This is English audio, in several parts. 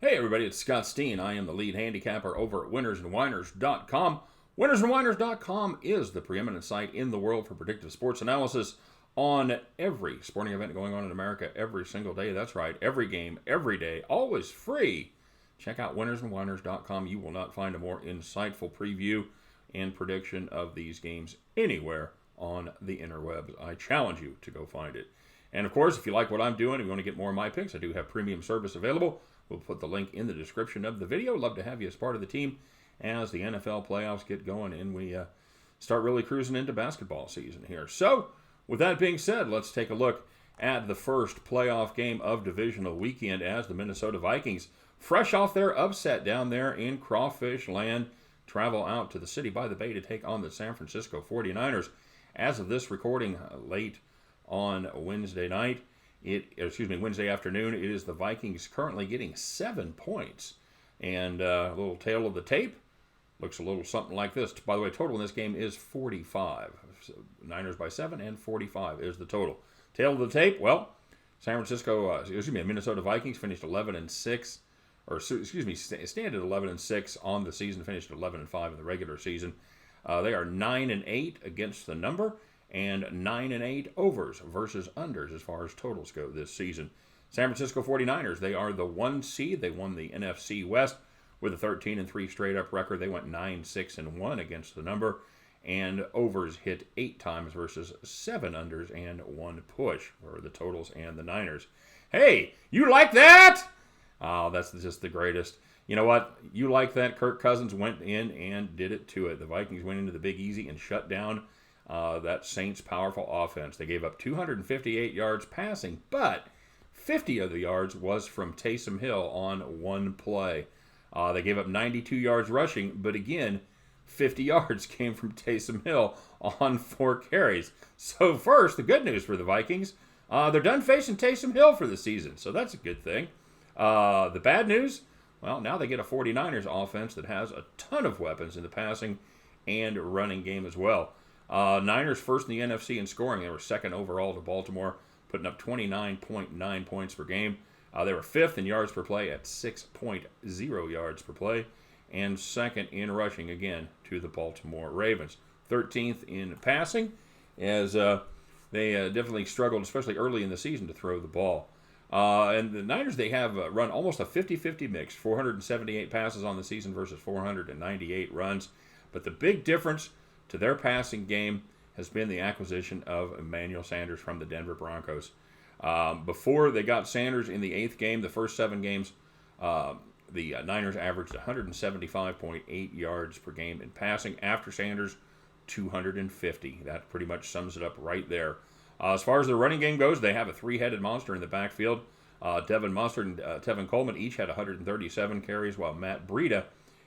Hey everybody, it's Scott Steehn. I am the lead handicapper over at winnersandwhiners.com. Winnersandwhiners.com is the preeminent site in the world for predictive sports analysis on every sporting event going on in America every single day. That's right, every game, every day, always free. Check out winnersandwhiners.com. You will not find a more insightful preview and prediction of these games anywhere on the interwebs. I challenge you to go find it. And of course, if you like what I'm doing and you want to get more of my picks, I do have premium service available. We'll put the link in the description of the video. Love to have you as part of the team as the NFL playoffs get going and we start really cruising into basketball season here. So, with that being said, let's take a look at the first playoff game of divisional weekend as the Minnesota Vikings, fresh off their upset down there in Crawfish Land, travel out to the City by the Bay to take on the San Francisco 49ers. As of this recording, late on Wednesday afternoon, it is the Vikings currently getting 7 points. And a little tail of the tape looks a little something like this. By the way, total in this game is 45. So Niners by 7 and 45 is the total. Tail of the tape, well, Minnesota Vikings finished 11-6, stand at 11-6 on the season, finished 11-5 in the regular season. They are 9-8 against the number, and 9-8 overs versus unders as far as totals go this season. San Francisco 49ers, they are the 1 seed. They won the NFC West with a 13-3 straight-up record. They went 9-6-1 against the number, and overs hit 8 times versus 7 unders and 1 push for the totals and the Niners. Hey, you like that? Oh, that's just the greatest. You know what? You like that? Kirk Cousins went in and did it to it. The Vikings went into the Big Easy and shut down that Saints' powerful offense. They gave up 258 yards passing, but 50 of the yards was from Taysom Hill on 1 play. They gave up 92 yards rushing, but again, 50 yards came from Taysom Hill on 4 carries. So first, the good news for the Vikings, they're done facing Taysom Hill for the season, so that's a good thing. The bad news, well, now they get a 49ers offense that has a ton of weapons in the passing and running game as well. Niners first in the NFC in scoring. They were second overall to Baltimore, putting up 29.9 points per game. They were fifth in yards per play at 6.0 yards per play, and second in rushing, again, to the Baltimore Ravens. 13th in passing, as they definitely struggled, especially early in the season, to throw the ball. And the Niners, they have run almost a 50-50 mix, 478 passes on the season versus 498 runs. But the big difference to their passing game has been the acquisition of Emmanuel Sanders from the Denver Broncos. Before they got Sanders in the 8th game, the first 7 games, the Niners averaged 175.8 yards per game in passing. After Sanders, 250. That pretty much sums it up right there. As far as the running game goes, they have a 3-headed monster in the backfield. Devin Mustard and Tevin Coleman each had 137 carries, while Matt Breida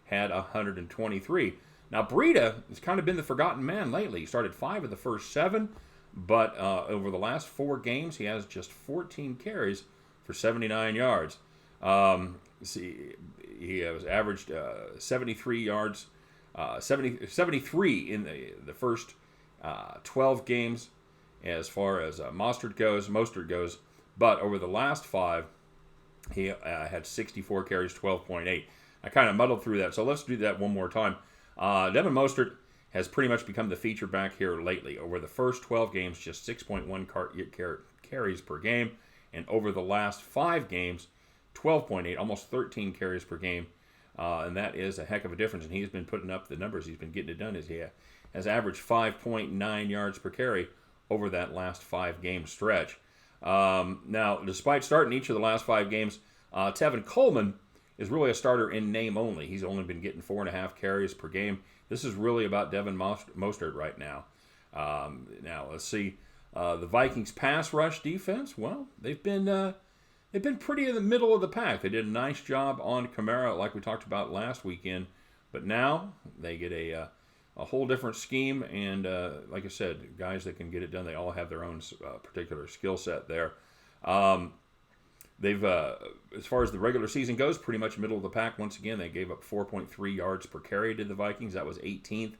had 123. Now, Breida has kind of been the forgotten man lately. He started 5 of the first 7, but over the last 4 games, he has just 14 carries for 79 yards. He has averaged 73 yards, 73 in the first 12 games as far as Mostert goes. But over the last 5, he had 64 carries, 12.8. I kind of muddled through that, so let's do that one more time. Devin Mostert has pretty much become the feature back here lately. Over the first 12 games, just 6.1 carries per game. And over the last 5 games, 12.8, almost 13 carries per game. And that is a heck of a difference. And he's been putting up the numbers. He's been getting it done. He has averaged 5.9 yards per carry over that last 5-game stretch. Now, despite starting each of the last 5 games, Tevin Coleman is really a starter in name only. He's only been getting 4.5 carries per game. This is really about Devin Mostert right now. Now, let's see. The Vikings pass rush defense, well, they've been pretty in the middle of the pack. They did a nice job on Kamara, like we talked about last weekend. But now they get a whole different scheme. And like I said, guys that can get it done, they all have their own particular skill set there. They've, as far as the regular season goes, pretty much middle of the pack. Once again, they gave up 4.3 yards per carry to the Vikings. That was 18th,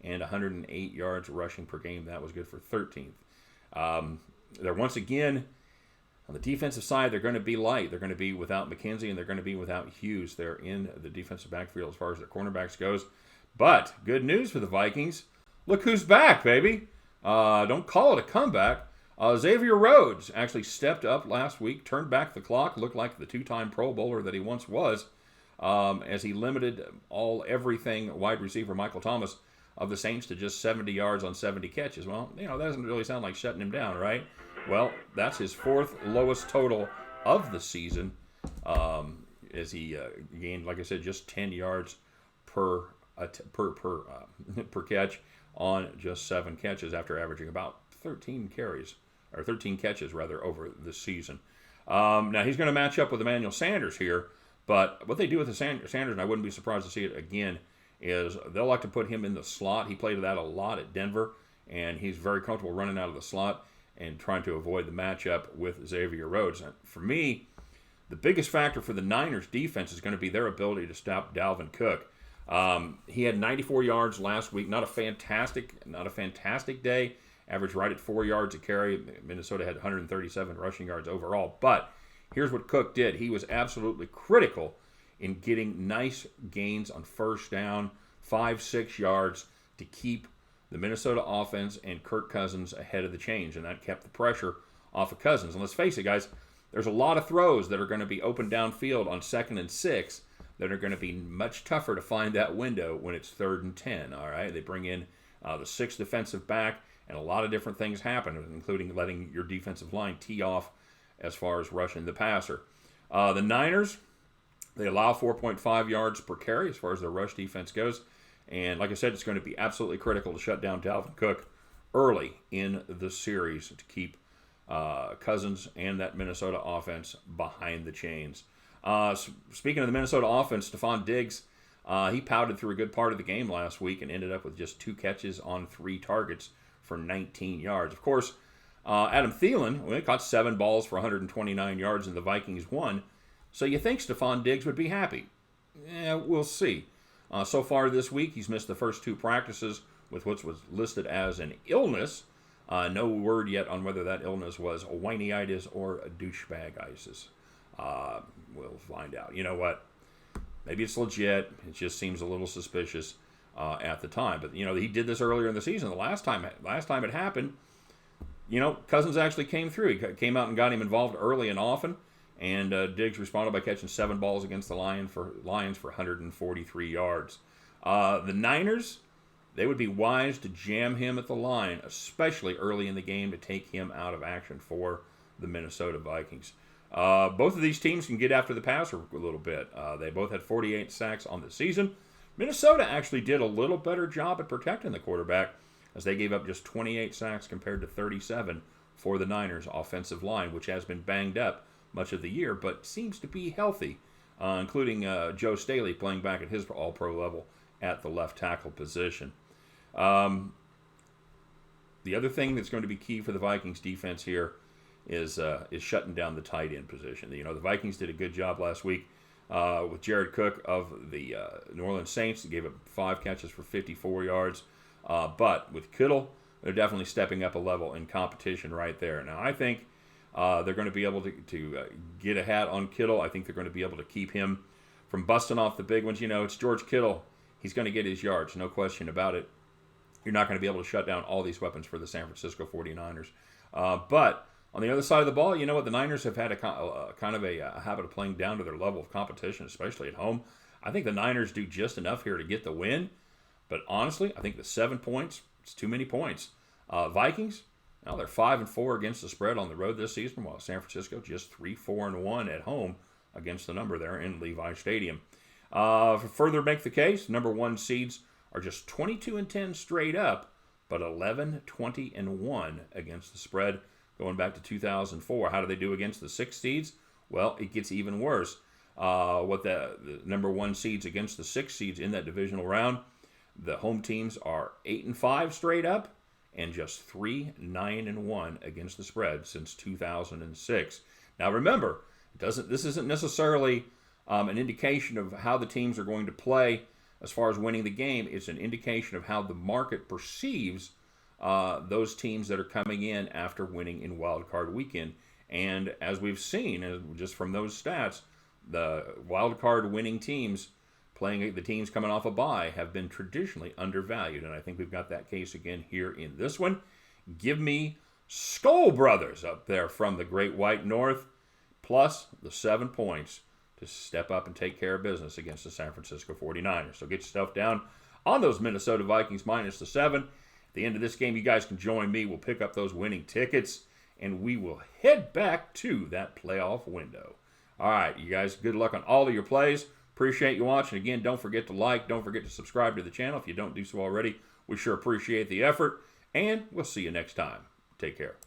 and 108 yards rushing per game. That was good for 13th. They're once again On the defensive side, they're going to be light. They're going to be without McKenzie, and they're going to be without Hughes. They're in the defensive backfield as far as their cornerbacks goes. But good news for the Vikings. Look who's back, baby. Don't call it a comeback. Xavier Rhodes actually stepped up last week, turned back the clock, looked like the two-time Pro Bowler that he once was, as he limited everything wide receiver Michael Thomas of the Saints to just 70 yards on 70 catches. Well, that doesn't really sound like shutting him down, right? Well, that's his fourth lowest total of the season, as he gained, like I said, just 10 yards per catch on just 7 catches after averaging about 13 catches over the season. Now he's going to match up with Emmanuel Sanders here, but what they do with the Sanders, and I wouldn't be surprised to see it again, is they'll like to put him in the slot. He played that a lot at Denver, and he's very comfortable running out of the slot and trying to avoid the matchup with Xavier Rhodes. And for me, the biggest factor for the Niners defense is going to be their ability to stop Dalvin Cook. He had 94 yards last week. Not a fantastic day. Averaged right at 4 yards a carry. Minnesota had 137 rushing yards overall. But here's what Cook did. He was absolutely critical in getting nice gains on first down, 5-6 yards to keep the Minnesota offense and Kirk Cousins ahead of the chains, and that kept the pressure off of Cousins. And let's face it, guys, there's a lot of throws that are going to be open downfield on 2nd and 6 that are going to be much tougher to find that window when it's 3rd and 10, all right? They bring in the 6th defensive back, and a lot of different things happen, including letting your defensive line tee off as far as rushing the passer. The Niners, they allow 4.5 yards per carry as far as their rush defense goes. And like I said, it's going to be absolutely critical to shut down Dalvin Cook early in the series to keep Cousins and that Minnesota offense behind the chains. Speaking of the Minnesota offense, Stephon Diggs, he pouted through a good part of the game last week and ended up with just 2 catches on 3 targets for 19 yards. Of course, Adam Thielen caught 7 balls for 129 yards, and the Vikings won. So you think Stephon Diggs would be happy? Yeah, we'll see. So far this week, he's missed the first 2 practices with what was listed as an illness. No word yet on whether that illness was a whiney-itis or a douchebag-itis. We'll find out. You know what? Maybe it's legit. It just seems a little suspicious at the time. But, he did this earlier in the season. The last time it happened, Cousins actually came through. He came out and got him involved early and often. And Diggs responded by catching 7 balls against the Lions for 143 yards. The Niners, they would be wise to jam him at the line, especially early in the game, to take him out of action for the Minnesota Vikings. Both of these teams can get after the passer a little bit. They both had 48 sacks on the season. Minnesota actually did a little better job at protecting the quarterback, as they gave up just 28 sacks compared to 37 for the Niners' offensive line, which has been banged up much of the year, but seems to be healthy, including Joe Staley playing back at his all-pro level at the left tackle position. The other thing that's going to be key for the Vikings defense here is shutting down the tight end position. The Vikings did a good job last week with Jared Cook of the New Orleans Saints. They gave up 5 catches for 54 yards. But with Kittle, they're definitely stepping up a level in competition right there. Now, I think they're going to be able to get a hat on Kittle. I think they're going to be able to keep him from busting off the big ones. It's George Kittle. He's going to get his yards, no question about it. You're not going to be able to shut down all these weapons for the San Francisco 49ers. But on the other side of the ball, the Niners have had a kind of a habit of playing down to their level of competition, especially at home. I think the Niners do just enough here to get the win. But honestly, I think the 7 points, it's too many points. Vikings, now they're 5-4 against the spread on the road this season, while San Francisco just 3-4-1 at home against the number there in Levi Stadium. To further make the case, number 1 seeds are just 22-10 straight up, but 11-20-1 against the spread going back to 2004. How do they do against the 6 seeds? Well, it gets even worse. What the number 1 seeds against the 6 seeds in that divisional round, the home teams are 8-5 straight up, and just 3-9-1 against the spread since 2006. Now remember, this isn't necessarily an indication of how the teams are going to play as far as winning the game. It's an indication of how the market perceives those teams that are coming in after winning in Wild Card Weekend. And as we've seen, just from those stats, the wild card winning teams playing the teams coming off a bye have been traditionally undervalued. And I think we've got that case again here in this one. Give me Skull Brothers up there from the Great White North, plus the 7 points to step up and take care of business against the San Francisco 49ers. So get yourself down on those Minnesota Vikings minus the 7. At the end of this game, you guys can join me. We'll pick up those winning tickets, and we will head back to that playoff window. All right, you guys, good luck on all of your plays. Appreciate you watching. Again, don't forget to like. Don't forget to subscribe to the channel if you don't do so already. We sure appreciate the effort, and we'll see you next time. Take care.